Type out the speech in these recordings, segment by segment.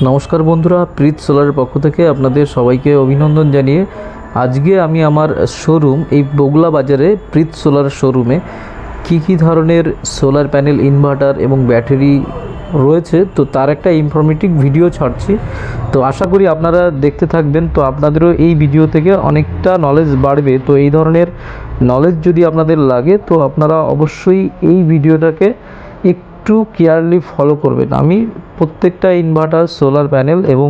নমস্কার বন্ধুরা, প্রীত সোলারের পক্ষ থেকে আপনাদের সবাইকে অভিনন্দন জানিয়ে আজকে আমি আমার শোরুম এই বগুলা বাজারে প্রীত সোলার শোরুমে কি ধরনের সোলার প্যানেল, ইনভার্টার এবং ব্যাটারি রয়েছে তো তার একটা ইনফরমেটিভ ভিডিও ছাড়ছি। তো আশা করি আপনারা দেখতে থাকবেন, তো আপনাদেরও এই ভিডিও থেকে অনেকটা নলেজ বাড়বে। তো এই ধরনের নলেজ যদি আপনাদের লাগে তো আপনারা অবশ্যই এই ভিডিওটাকে একটু কেয়ারলি ফলো করবেন। আমি প্রত্যেকটা ইনভার্টার, সোলার প্যানেল এবং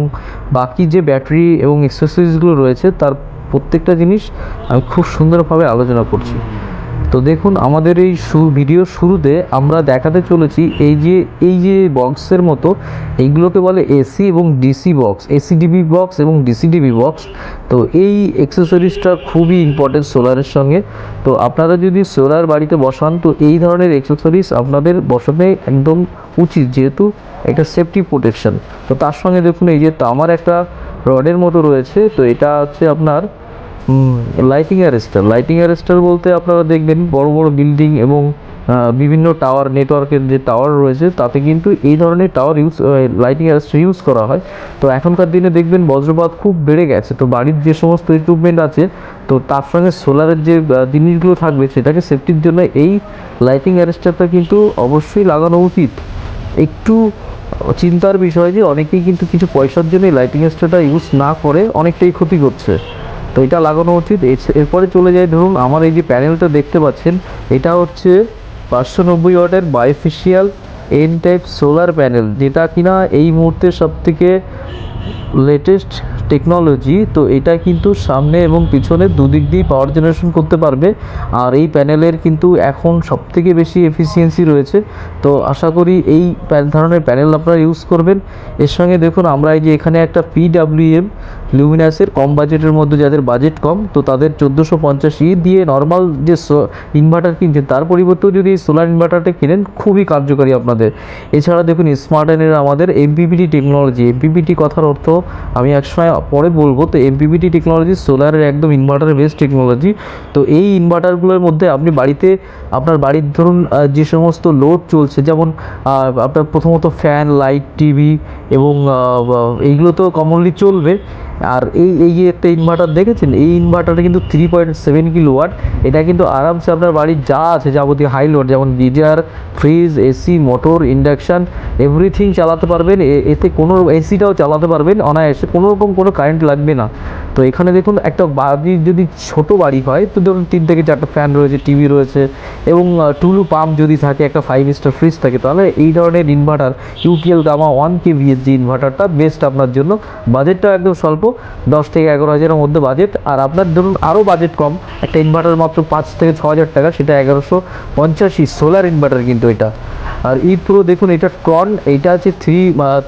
বাকি যে ব্যাটারি এবং অ্যাক্সেসরিজগুলো রয়েছে তার প্রত্যেকটা জিনিস আমি খুব সুন্দরভাবে আলোচনা করছি। তো দেখুন, আমাদের এই ভিডিওর শুরুতে আমরা দেখাতে চলেছি এই যে বক্সের মতো এইগুলোকে বলে এসি এবং ডিসি বক্স, এসিডিবি বক্স এবং ডিসিডিবি বক্স। তো এই অ্যাক্সেসরিজটা খুবই ইম্পর্টেন্ট সোলারের সঙ্গে। তো আপনারা যদি সোলার বাড়িতে বসান তো এই ধরনের অ্যাক্সেসরিজ আপনাদের বসাতে একদম উচিত, যেহেতু একটা সেফটি প্রোটেকশন। তো তার সঙ্গে দেখুন, এই যে তামার একটা রডের মতো রয়েছে, তো এটা হচ্ছে আপনার লাইটিং অ্যারেস্টার বলতে আপনারা দেখবেন বড় বড় বিল্ডিং এবং বিভিন্ন টাওয়ার, নেটওয়ার্কের যে টাওয়ার রয়েছে তাতে কিন্তু এই ধরনের টাওয়ার লাইটিং অ্যারেস্টার ইউজ করা হয়। তো এখনকার দিনে দেখবেন বজ্রপাত খুব বেড়ে গেছে, তো বাড়ির যে সমস্ত ইকুইপমেন্ট আছে তো তার সঙ্গে সোলারের যে জিনিসগুলো থাকবে সেটাকে সেফটির জন্য এই লাইটিং অ্যারেস্টারটা কিন্তু অবশ্যই লাগানো উচিত। একটু চিন্তার বিষয় যে অনেকেই কিন্তু কিছু পয়সার জন্য লাইটিং অ্যারেস্টারটা ইউজ না করে অনেকটাই ক্ষতি করছে, তো এটা লাগানো উচিত। এরপরে চলে যায়, ধরুন আমার এই যে প্যানেলটা দেখতে পাচ্ছেন এটা হচ্ছে 590 ওয়াটের bifacial N type solar panel, যেটা কিনা এই মুহূর্তে সবথেকে লেটেস্ট টেকনোলজি। তো এটা কিন্তু সামনে এবং পিছনে দুদিক দিয়েই পাওয়ার জেনারেশন করতে পারবে, আর এই প্যানেলের কিন্তু এখন সবথেকে বেশি এফিসিয়েন্সি রয়েছে। তো আশা করি এই ধরনের প্যানেল আপনারা ইউজ করবেন। এর সঙ্গে দেখুন, আমরা এই যে এখানে একটা PWM লুমিনাসের কম বাজেটের মধ্যে, যাদের বাজেট কম তো তাদের 1450 দিয়ে নর্মাল যে ইনভার্টার কিনছেন তার পরিবর্তেও যদি এই সোলার ইনভার্টারটা কিনেন খুবই কার্যকারী আপনাদের। এছাড়া দেখুন, স্মার্টেনের আমাদের MPPT টেকনোলজি, MPPT কথার অর্থ আমি একসময় পরে বলবো। তো MPPT টেকনোলজি সোলারের একদম ইনভার্টারের বেস্ট টেকনোলজি। তো এই ইনভার্টারগুলোর মধ্যে আপনি বাড়িতে, আপনার বাড়ির ধরুন যে সমস্ত লোড চলছে, যেমন আপনার প্রথমত ফ্যান, লাইট, টিভি এবং এইগুলো তো কমনলি চলবে। আর এই যে একটা ইনভার্টার দেখেছেন, এই ইনভার্টারটা কিন্তু 3.7 কিলোওয়াট। এটা কিন্তু আরামসে আপনার বাড়ির যা আছে যাবতীয় হাই লোড, যেমন geyser, fridge, AC, motor, induction, everything চালাতে পারবেন। এতে কোনো এসিটাও চালাতে পারবেন অনায়াসে, কোনো রকম কোনো কারেন্ট লাগবে না। তো এখানে দেখুন, একটা বাড়ি যদি ছোট বাড়ি হয় তো ধরুন 3 থেকে 4টা ফ্যান রয়েছে, টিভি রয়েছে এবং টুলু পাম্প যদি থাকে, একটা 5 স্টার ফ্রিজ থাকে, তাহলে এই ধরনের ইনভার্টার UPL গামা 1 kVA যে ইনভার্টারটা বেস্ট আপনার জন্য। বাজেটটাও একদম স্বল্প, 10 থেকে 11 হাজারের মধ্যে বাজেট। আর আপনার ধরুন আরও বাজেট কম, একটা ইনভার্টার মাত্র 5 থেকে 6 হাজার টাকা, সেটা 1185 সোলার ইনভার্টার কিন্তু এটা। আর প্রো দেখুন, এটা ট্রন, এইটা আছে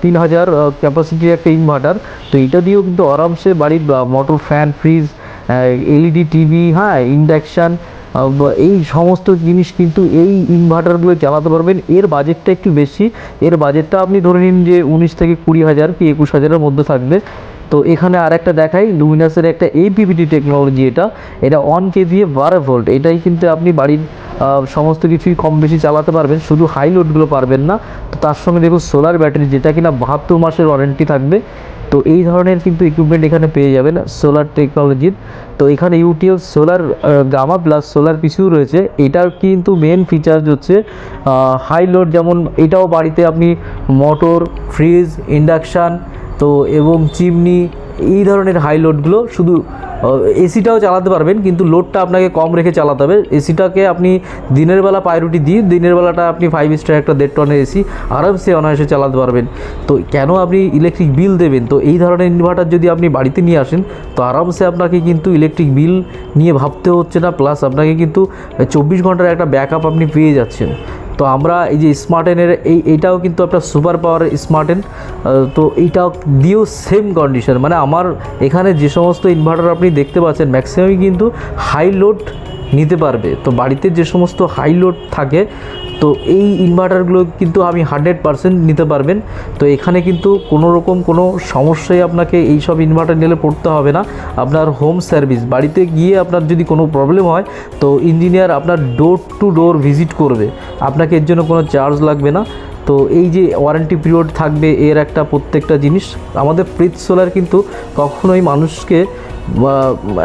3000 ক্যাপাসিটির একটা ইনভার্টার। তো এটা দিয়েও কিন্তু আরামসে বাড়ির motor, fan, fridge, LED TV, হ্যাঁ, ইন্ডাকশান, এই সমস্ত জিনিস কিন্তু এই ইনভার্টারগুলো চালাতে পারবেন। এর বাজেটটা একটু বেশি, এর বাজেটটা আপনি ধরে নিন যে 19 থেকে 20 হাজার কি 21 হাজারের মধ্যে থাকবে। তো এখানে আর একটা দেখাই, লুমিনাসের একটা APPT টেকনোলজি, এটা 1 kVA 12 ভোল্ট। এটাই কিন্তু আপনি বাড়ির সমস্ত কিছুই কম বেশি চালাতে পারবেন, শুধু হাই লোডগুলো পারবেন না। তো তার সঙ্গে দেখুন সোলার ব্যাটারি, যেটা কিনা 72 মাসের ওয়ারেন্টি থাকবে। তো এই ধরনের কিন্তু ইকুইপমেন্ট এখানে পেয়ে যাবেন সোলার টেকনোলজির। তো এখানে UTL solar gamma plus solar PCO রয়েছে। এটার কিন্তু মেন ফিচার্স হচ্ছে হাই লোড, যেমন এটাও বাড়িতে আপনি মোটর, ফ্রিজ, ইন্ডাকশান তো এবং চিমনি, এই ধরনের হাই লোডগুলো, শুধু এসিটাও চালাতে পারবেন কিন্তু লোডটা আপনাকে কম রেখে চালাতে হবে। এসিটাকে আপনি দিনের বেলা প্রায়োরিটি দিয়ে, দিনের বেলাটা আপনি 5 স্টার একটা 1.5 টনের এসি আরামসে অনায়াসে চালাতে পারবেন। তো কেন আপনি ইলেকট্রিক বিল দেবেন? তো এই ধরনের ইনভার্টার যদি আপনি বাড়িতে নিয়ে আসেন তো আরামসে আপনাকে কিন্তু ইলেকট্রিক বিল নিয়ে ভাবতে হচ্ছে না, প্লাস আপনাকে কিন্তু 24 ঘন্টার একটা ব্যাকআপ আপনি পেয়ে যাচ্ছেন। তো আমরা এই যে স্মার্টেনের এইটাও কিন্তু একটা সুপার পাওয়ার স্মার্টেন। তো এইটাও দিয়েও সেম কন্ডিশন, মানে আমার এখানে যে সমস্ত ইনভার্টার আপনি দেখতে পাচ্ছেন ম্যাক্সিমামই কিন্তু হাই লোড নিতে পারবে। তো বাড়িতে যে সমস্ত হাই লোড থাকে তো এই ইনভার্টারগুলো কিন্তু আমি 100% নিতে পারবেন। তো এখানে কিন্তু কোনো রকম কোনো সমস্যায় আপনাকে এই সব ইনভার্টার নিলে পড়তে হবে না। আপনার হোম সার্ভিস, বাড়িতে গিয়ে আপনার যদি কোনো প্রবলেম হয় তো ইঞ্জিনিয়ার আপনার ডোর টু ডোর ভিজিট করবে, আপনাকে এর জন্য কোনো চার্জ লাগবে না। তো এই যে ওয়ারেন্টি পিরিয়ড থাকবে এর একটা প্রত্যেকটা জিনিস, আমাদের প্রীত সোলার কিন্তু কখনোই মানুষকে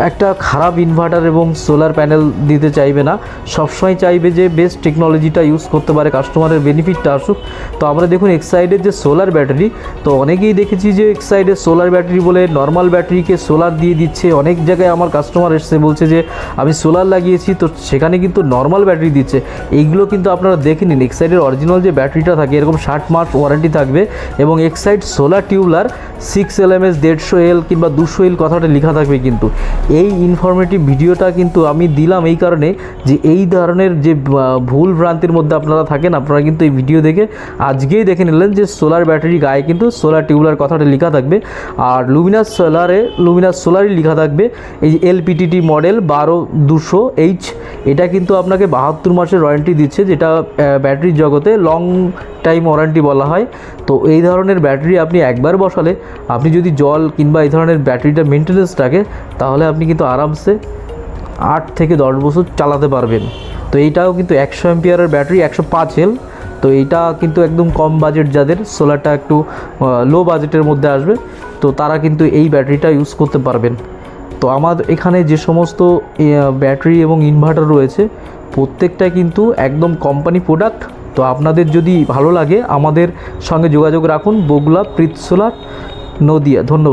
একটা খারাপ ইনভার্টার এবং সোলার প্যানেল দিতে চাইবে না, সবসময় চাইবে যে বেস্ট টেকনোলজিটা ইউজ করতে পারে, কাস্টমারের বেনিফিটটা আসুক। তো আমরা দেখুন এক্সাইডের যে সোলার ব্যাটারি, তো অনেকেই দেখেছি যে এক্সাইডের সোলার ব্যাটারি বলে নর্মাল ব্যাটারিকে সোলার দিয়ে দিচ্ছে। অনেক জায়গায় আমার কাস্টমার এসে বলছে যে আমি সোলার লাগিয়েছি, তো সেখানে কিন্তু নর্মাল ব্যাটারি দিচ্ছে। এইগুলো কিন্তু আপনারা দেখে নিন, এক্সাইডের অরিজিনাল যে ব্যাটারিটা থাকে এরকম 60 মাস ওয়ারেন্টি থাকবে, এবং Exide solar tubular 6 LMS 150 L কিংবা 200 L কথাটা লেখা থাকবে। কিন্তু এই ইনফরমেটিভ ভিডিওটা কিন্তু আমি দিলাম এই কারণে যে এই ধরনের যে ভুল ভ্রান্তির মধ্যে আপনারা থাকেন, আপনারা কিন্তু এই ভিডিও দেখে আজকেই দেখে নিলেন যে সোলার ব্যাটারি গায়ে কিন্তু সোলার টিউবলার কথাটা লেখা থাকবে, আর লুমিনাস সোলারই লেখা থাকবে। এই যে LPTT মডেল 12200H, এটা কিন্তু আপনাকে 72 মাসের ওয়ারেন্টি দিচ্ছে, যেটা ব্যাটারির জগতে লং টাইম ওয়ারেন্টি বলা হয়। তো এই ধরনের ব্যাটারি আপনি একবার বসালে, আপনি যদি জল কিংবা এই ধরনের ব্যাটারিটা মেনটেনেন্স থাকে, তাহলে আপনি কিন্তু আরামসে 8 থেকে 10 বছর চালাতে পারবেন। তো এইটাও কিন্তু 100 অ্যাম্পিয়ারের ব্যাটারি, 105 L। তো এইটা কিন্তু একদম কম বাজেট, যাদের সোলারটা একটু লো বাজেটের মধ্যে আসবে, তো তারা কিন্তু এই ব্যাটারিটা ইউজ করতে পারবেন। তো আমাদের এখানে যে সমস্ত ব্যাটারি এবং ইনভার্টার রয়েছে প্রত্যেকটা কিন্তু একদম কোম্পানি প্রোডাক্ট। তো আপনাদের যদি ভালো লাগে আমাদের সঙ্গে যোগাযোগ রাখুন, বগুলা প্রীত সোলার, নদিয়া। ধন্যবাদ।